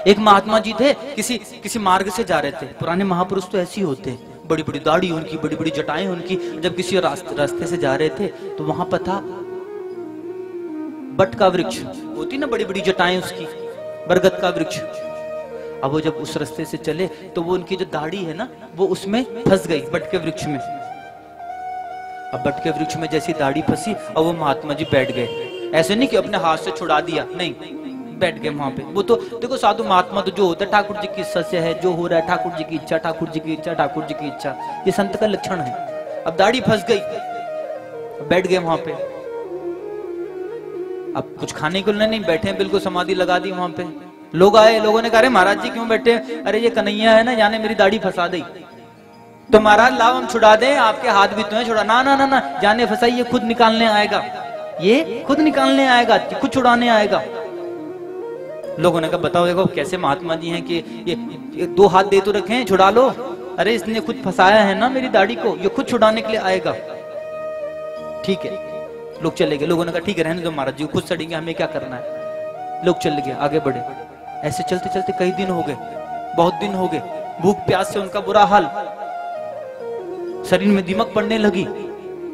एक महात्मा जी थे, किसी मार्ग से जा रहे थे। पुराने महापुरुष तो ऐसे ही होते, बड़ी बड़ी दाढ़ी उनकी, बड़ी बड़ी जटाएं उनकी। जब किसी रास्ते से जा रहे थे तो वहां पर था बट का वृक्ष, होती ना बड़ी बड़ी जटाएं उसकी, बरगद का वृक्ष। अब वो जब उस रास्ते से चले तो वो उनकी जो दाढ़ी है ना वो उसमें फंस गई, बट के वृक्ष में। अब बट के वृक्ष में जैसी दाढ़ी फंसी और वो महात्मा जी बैठ गए। ऐसे नहीं कि अपने हाथ से छुड़ा दिया, नहीं, बैठ गए वहां पे। वो तो देखो साधु महात्मा तो जो होता है ठाकुर जी की सस्य है, जो हो रहा है ठाकुर जी की इच्छा, ठाकुर जी की इच्छा, ठाकुर जी की इच्छा, ये संत का लक्षण है। अब दाढ़ी फंस गई, बैठ गए वहां पे। अब कुछ खाने को नहीं, बैठे बिल्कुल समाधि लगा दी वहां पे। लोग आए, लोगों ने कहा अरे महाराज जी क्यों बैठे? अरे ये कन्हैया है ना, जाने मेरी दाढ़ी फंसा दी, तो महाराज लाओ हम छुड़ा दें, आपके हाथ भी तो है छुड़ा। ना ना ना ना, जाने फंसाई, ये खुद निकालने आएगा, ये खुद निकालने आएगा, खुद छुड़ाने आएगा। लोगों ने कहा बताओ देखो कैसे महात्मा जी हैं कि ये दो हाथ दे तो रखे हैं, छुड़ा लो। अरे इसने खुद फंसाया है ना मेरी दाढ़ी को, ये खुद छुड़ाने के लिए आएगा। ठीक है, लोग चले गए। लोगों ने कहा ठीक है रहने दो महाराज जी, खुद सड़ेंगे, हमें क्या करना है। लोग चले गए, आगे बढ़े। ऐसे चलते चलते कई दिन हो गए, बहुत दिन हो गए। भूख प्यास से उनका बुरा हाल, शरीर में दीमक पड़ने लगी,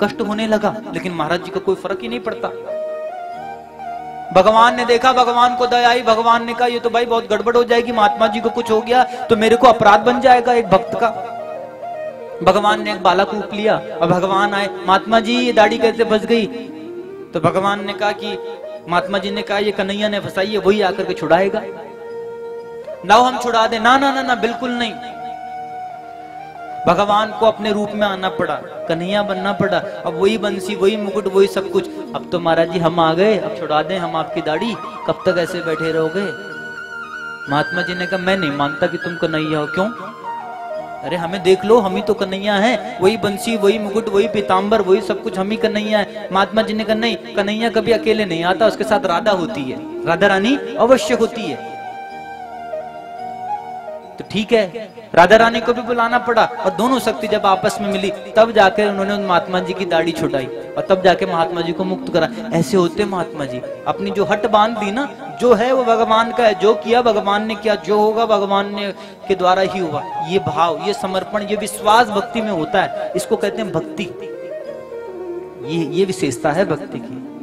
कष्ट होने लगा, लेकिन महाराज जी का कोई फर्क ही नहीं पड़ता। भगवान ने देखा, भगवान को दया आई, भगवान ने कहा ये तो भाई बहुत गड़बड़ हो जाएगी, महात्मा जी को कुछ हो गया तो मेरे को अपराध बन जाएगा एक भक्त का। भगवान ने एक बालक रूप लिया और भगवान आए, महात्मा जी ये दाढ़ी कैसे फंस गई? तो भगवान ने कहा कि महात्मा जी ने कहा ये कन्हैया ने फंसाई है, वही आकर के छुड़ाएगा। ना हम छुड़ा दे? ना ना ना ना, बिल्कुल नहीं। भगवान को अपने रूप में आना पड़ा, कन्हैया बनना पड़ा। अब वही बंसी, वही मुकुट, वही सब कुछ। अब तो महाराज जी हम आ गए, अब छुड़ा दें हम आपकी दाढ़ी, कब तक ऐसे बैठे रहोगे? महात्मा जी ने कहा मैं नहीं मानता कि तुम कन्हैया हो। क्यों? अरे हमें देख लो, हम ही तो कन्हैया हैं, वही बंसी, वही मुकुट, वही पीताम्बर, वही सब कुछ, हम ही कन्हैया है। महात्मा जी ने कहा नहीं, कन्हैया कभी अकेले नहीं आता, उसके साथ राधा होती है, राधा रानी अवश्य होती है। तो ठीक है, राधा रानी को भी बुलाना पड़ा और दोनों शक्ति जब आपस में मिली तब जाकर उन्होंने महात्मा जी की दाढ़ी छुड़ाई और तब जाके महात्मा जी को मुक्त करा। ऐसे होते महात्मा जी, अपनी जो हट बांध दी ना, जो है वो भगवान का है, जो किया भगवान ने किया, जो होगा भगवान ने के द्वारा ही होगा। ये भाव, ये समर्पण, ये विश्वास भक्ति में होता है, इसको कहते हैं भक्ति। ये विशेषता है भक्ति की।